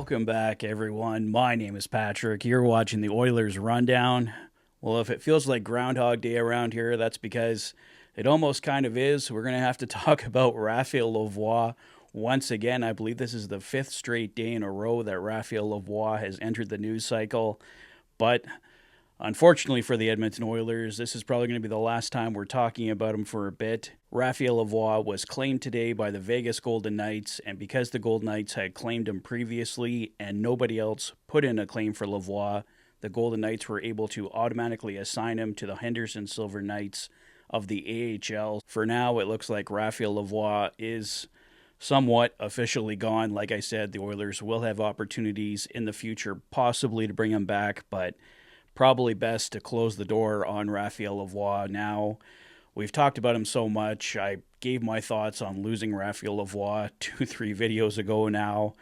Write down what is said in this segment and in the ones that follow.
Welcome back, everyone. My name is Patrick. You're watching the Oilers Rundown. Well, if it feels like Groundhog Day around here, that's because it almost kind of is. We're going to have to talk about Raphael Lavoie once again. I believe this is the fifth straight day in a row that Raphael Lavoie has entered the news cycle. But unfortunately for the Edmonton Oilers, this is probably going to be the last time we're talking about him for a bit. Raphael Lavoie was claimed today by the Vegas Golden Knights, and because the Golden Knights had claimed him previously and nobody else put in a claim for Lavoie, the Golden Knights were able to automatically assign him to the Henderson Silver Knights of the AHL. For now, it looks like Raphael Lavoie is somewhat officially gone. Like I said, the Oilers will have opportunities in the future possibly to bring him back, but probably best to close the door on Raphael Lavoie now. We've talked about him so much. I gave my thoughts on losing Raphael Lavoie 2-3 videos ago now.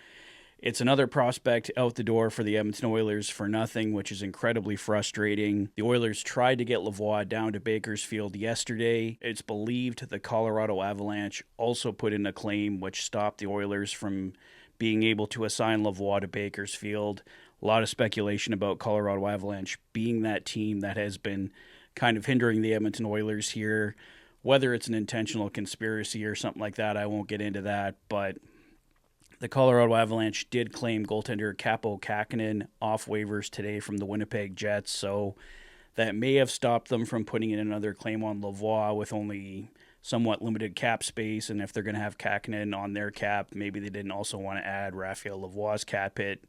It's another prospect out the door for the Edmonton Oilers for nothing, which is incredibly frustrating. The Oilers tried to get Lavoie down to Bakersfield yesterday. It's believed the Colorado Avalanche also put in a claim which stopped the Oilers from being able to assign Lavoie to Bakersfield. A lot of speculation about Colorado Avalanche being that team that has been kind of hindering the Edmonton Oilers here. Whether it's an intentional conspiracy or something like that, I won't get into that, but the Colorado Avalanche did claim goaltender Kaapo Kähkönen off waivers today from the Winnipeg Jets, so that may have stopped them from putting in another claim on Lavoie with only somewhat limited cap space, and if they're going to have Kähkönen on their cap, maybe they didn't also want to add Raphael Lavoie's cap hit.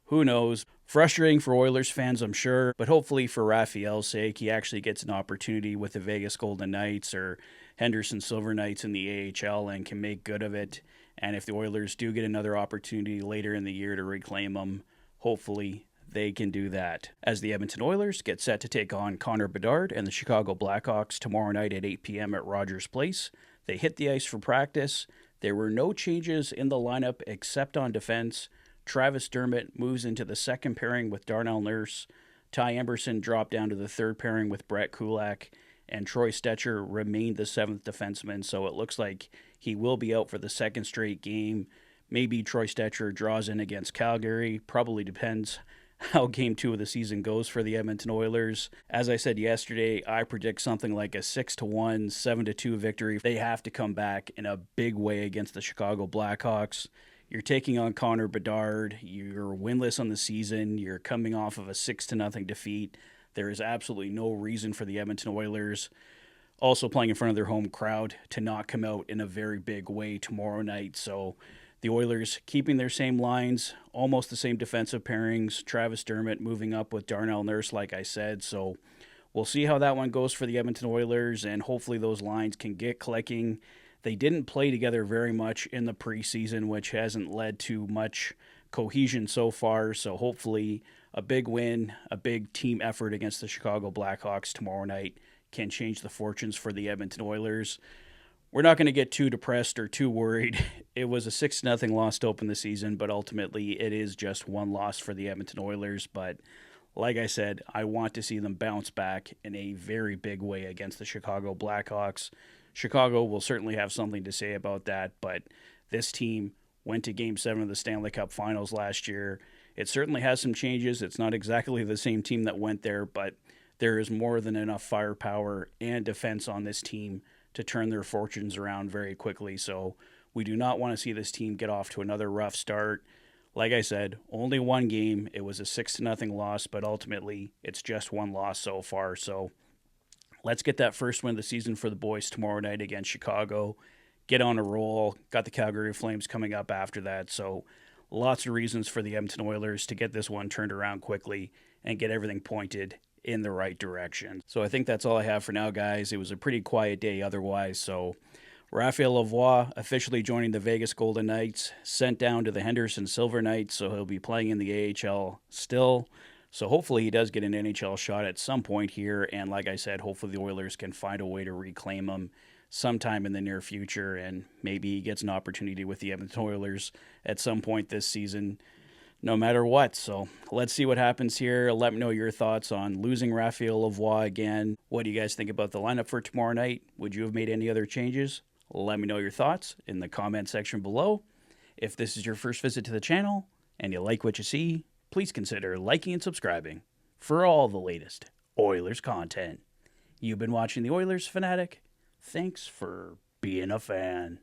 Who knows? Frustrating for Oilers fans, I'm sure, but hopefully for Raphael's sake, he actually gets an opportunity with the Vegas Golden Knights or Henderson Silver Knights in the AHL and can make good of it. And if the Oilers do get another opportunity later in the year to reclaim him, hopefully they can do that. As the Edmonton Oilers get set to take on Connor Bedard and the Chicago Blackhawks tomorrow night at 8 p.m. at Rogers Place, they hit the ice for practice. There were no changes in the lineup except on defense. Travis Dermott moves into the second pairing with Darnell Nurse. Ty Emberson dropped down to the third pairing with Brett Kulak. And Troy Stecher remained the seventh defenseman, so it looks like he will be out for the second straight game. Maybe Troy Stecher draws in against Calgary. Probably depends how Game 2 of the season goes for the Edmonton Oilers. As I said yesterday, I predict something like a 6-1, 7-2 victory. They have to come back in a big way against the Chicago Blackhawks. You're taking on Connor Bedard. You're winless on the season. You're coming off of a 6-0 defeat. There is absolutely no reason for the Edmonton Oilers, also playing in front of their home crowd, to not come out in a very big way tomorrow night. So the Oilers keeping their same lines, almost the same defensive pairings. Travis Dermott moving up with Darnell Nurse, like I said. So we'll see how that one goes for the Edmonton Oilers, and hopefully those lines can get clicking. They didn't play together very much in the preseason, which hasn't led to much cohesion so far. So hopefully a big win, a big team effort against the Chicago Blackhawks tomorrow night can change the fortunes for the Edmonton Oilers. We're not going to get too depressed or too worried. It was a 6-0 loss to open the season, but ultimately it is just one loss for the Edmonton Oilers. But like I said, I want to see them bounce back in a very big way against the Chicago Blackhawks. Chicago will certainly have something to say about that, but this team went to Game 7 of the Stanley Cup Finals last year. It certainly has some changes. It's not exactly the same team that went there, but there is more than enough firepower and defense on this team to turn their fortunes around very quickly. So we do not want to see this team get off to another rough start. Like I said, only one game. It was a 6-0 loss, but ultimately it's just one loss so far. So let's get that first win of the season for the boys tomorrow night against Chicago. Get on a roll. Got the Calgary Flames coming up after that. So lots of reasons for the Edmonton Oilers to get this one turned around quickly and get everything pointed in the right direction. So I think that's all I have for now, guys. It was a pretty quiet day otherwise. So Raphael Lavoie officially joining the Vegas Golden Knights, sent down to the Henderson Silver Knights, so he'll be playing in the AHL still. So hopefully he does get an NHL shot at some point here. And like I said, hopefully the Oilers can find a way to reclaim him sometime in the near future. And maybe he gets an opportunity with the Edmonton Oilers at some point this season, no matter what. So let's see what happens here. Let me know your thoughts on losing Raphael Lavoie again. What do you guys think about the lineup for tomorrow night? Would you have made any other changes? Let me know your thoughts in the comment section below. If this is your first visit to the channel, and you like what you see, please consider liking and subscribing for all the latest Oilers content. You've been watching the Oilers Fanatic. Thanks for being a fan.